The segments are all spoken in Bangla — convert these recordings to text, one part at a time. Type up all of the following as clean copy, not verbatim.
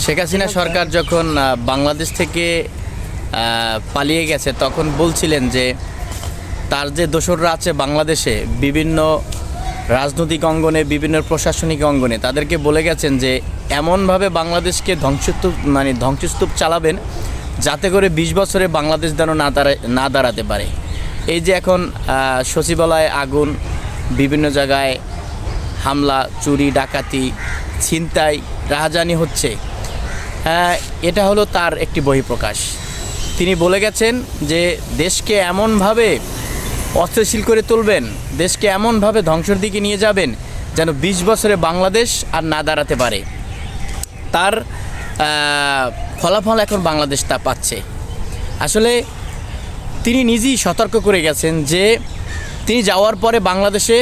শেখ হাসিনা সরকার যখন বাংলাদেশ থেকে পালিয়ে গেছে তখন বলছিলেন যে তার যে দোসররা আছে বাংলাদেশে বিভিন্ন রাজনৈতিক অঙ্গনে বিভিন্ন প্রশাসনিক অঙ্গনে তাদেরকে বলে গেছেন যে এমনভাবে বাংলাদেশকে ধ্বংসস্তূপ চালাবেন যাতে করে ২০ বছরে বাংলাদেশ যেন না দাঁড়াতে পারে। এই যে এখন সচিবালয়ে আগুন, বিভিন্ন জায়গায় হামলা, চুরি, ডাকাতি, ছিনতাই, রাহাজানি হচ্ছে, এটা হলো তার একটি বহিঃপ্রকাশ। তিনি বলে গেছেন যে দেশকে এমনভাবে অস্থিতিশীল করে তুলবেন, দেশকে এমনভাবে ধ্বংসের দিকে নিয়ে যাবেন যেন ২০ বছরে বাংলাদেশ আর না দাঁড়াতে পারে। তার ফলাফল এখন বাংলাদেশ তা পাচ্ছে। আসলে তিনি নিজেই সতর্ক করে গেছেন যে তিনি যাওয়ার পরে বাংলাদেশে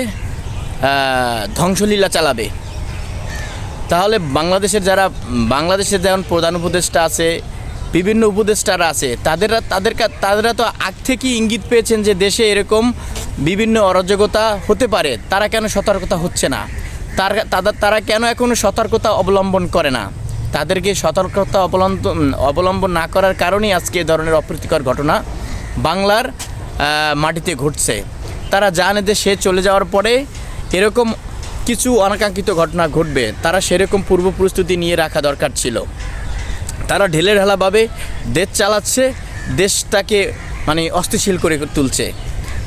ধ্বংসলীলা চালাবে। তাহলে বাংলাদেশের যেমন প্রধান উপদেষ্টা আছে, বিভিন্ন উপদেষ্টারা আছে, তাদেরা তো আগ থেকেই ইঙ্গিত পেয়েছেন যে দেশে এরকম বিভিন্ন অরাজকতা হতে পারে। তারা কেন সতর্কতা হচ্ছে না? তারা কেন এখনও সতর্কতা অবলম্বন করে না? তাদেরকে সতর্কতা অবলম্বন না করার কারণেই আজকে এ ধরনের অপ্রীতিকর ঘটনা বাংলার মাটিতে ঘটছে। তারা জানে যে সে চলে যাওয়ার পরে এরকম কিছু অনাকাঙ্ক্ষিত ঘটনা ঘটবে, তারা সেরকম পূর্ব প্রস্তুতি নিয়ে রাখা দরকার ছিল। তারা ঢেলেঢালাভাবে দেশ চালাচ্ছে, দেশটাকে অস্থিতিশীল করে তুলছে।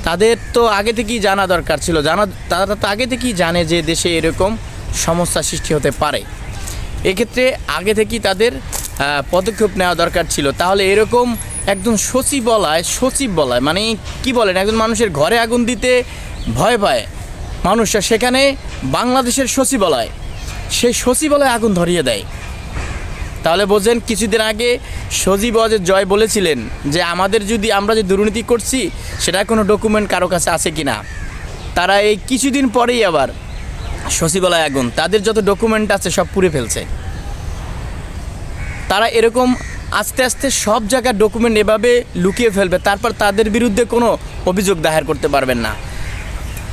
তাদের তো আগে থেকেই জানা দরকার ছিল, তারা তো আগে থেকেই জানে যে দেশে এরকম সমস্যা সৃষ্টি হতে পারে। এক্ষেত্রে আগে থেকেই তাদের পদক্ষেপ নেওয়া দরকার ছিল। তাহলে এরকম একজন সচিব বলায় কি বলেন, একজন মানুষের ঘরে আগুন দিতে ভয় পায় মানুষরা, সেখানে বাংলাদেশের সচিবালয়, সেই সচিবালয়ে আগুন ধরিয়ে দেয়। তাহলে বোঝেন, কিছুদিন আগে সজীব ওয়াজেদ জয় বলেছিলেন যে আমরা যে দুর্নীতি করছি সেটা কোনো ডকুমেন্ট কারো কাছে আছে কি না। তারা এই কিছুদিন পরেই আবার সচিবালয় আগুন, তাদের যত ডকুমেন্ট আছে সব পুড়ে ফেলছে। তারা এরকম আস্তে আস্তে সব জায়গার ডকুমেন্ট এভাবে লুকিয়ে ফেলবে, তারপর তাদের বিরুদ্ধে কোনো অভিযোগ দায়ের করতে পারবেন না।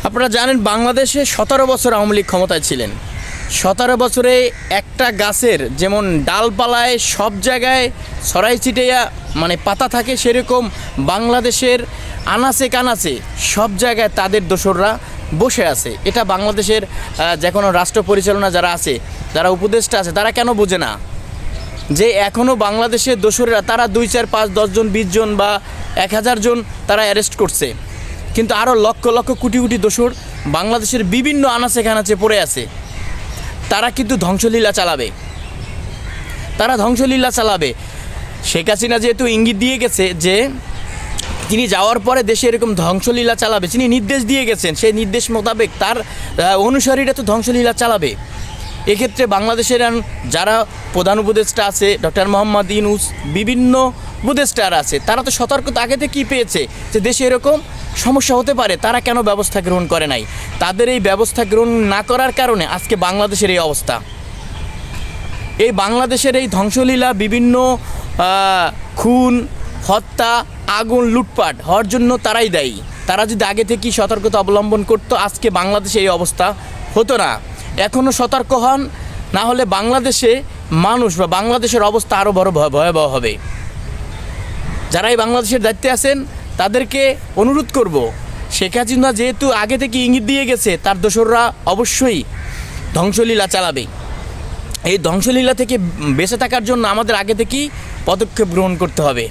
আপনারা জানেন বাংলাদেশে 17 বছর আওয়ামী লীগ ক্ষমতায় ছিলেন। 17 বছরে একটা গাছের যেমন ডালপালায় সব জায়গায় ছড়াই ছিটিয়া পাতা থাকে, সেরকম বাংলাদেশের আনাচে কানাচে সব জায়গায় তাদের দোসররা বসে আছে। এটা বাংলাদেশের যে কোনো রাষ্ট্র পরিচালনা যারা আছে, যারা উপদেষ্টা আছে, তারা কেন বোঝে না যে এখনও বাংলাদেশের দোসররা তারা 2, 4, 5, 10 জন, 20 জন বা 1000 জন তারা অ্যারেস্ট করছে, কিন্তু আরও লক্ষ লক্ষ কোটি কোটি দোসর বাংলাদেশের বিভিন্ন আনাচে কানাচে পড়ে আছে। তারা কিন্তু ধ্বংসলীলা চালাবে। শেখ হাসিনা যেহেতু ইঙ্গিত দিয়ে গেছে যে তিনি যাওয়ার পরে দেশে এরকম ধ্বংসলীলা চালাবে, তিনি নির্দেশ দিয়ে গেছেন, সেই নির্দেশ মোতাবেক তার অনুসারীরা তো ধ্বংসলীলা চালাবে। এক্ষেত্রে বাংলাদেশের যারা প্রধান উপদেষ্টা আছে, ডক্টর মোহাম্মদ ইউনূস, বিভিন্ন উপদেষ্টারা আছে, তারা তো সতর্কতা আগে থেকেই পেয়েছে যে দেশে এরকম সমস্যা হতে পারে। তারা কেন ব্যবস্থা গ্রহণ করে নাই? তাদের এই ব্যবস্থা গ্রহণ না করার কারণে আজকে বাংলাদেশের এই অবস্থা। এই বাংলাদেশের এই ধ্বংসলীলা, বিভিন্ন খুন, হত্যা, আগুন, লুটপাট হওয়ার জন্য তারাই দায়ী। তারা যদি আগে থেকেই সতর্কতা অবলম্বন করতো আজকে বাংলাদেশে এই অবস্থা হতো না। এখনও সতর্ক হন, না হলে বাংলাদেশে মানুষ বা বাংলাদেশের অবস্থা আরও বড় ভয়াবহ হবে। যারা এই বাংলাদেশের দায়িত্বে আছেন তাদেরকে অনুরোধ করব, শেখ হাসিনা যেহেতু আগে থেকে ইঙ্গিত দিয়ে গেছে, তার দোসররা অবশ্যই ধ্বংসলীলা চালাবে। এই ধ্বংসলীলা থেকে বেঁচে থাকার জন্য আমাদের আগে থেকেই পদক্ষেপ গ্রহণ করতে হবে।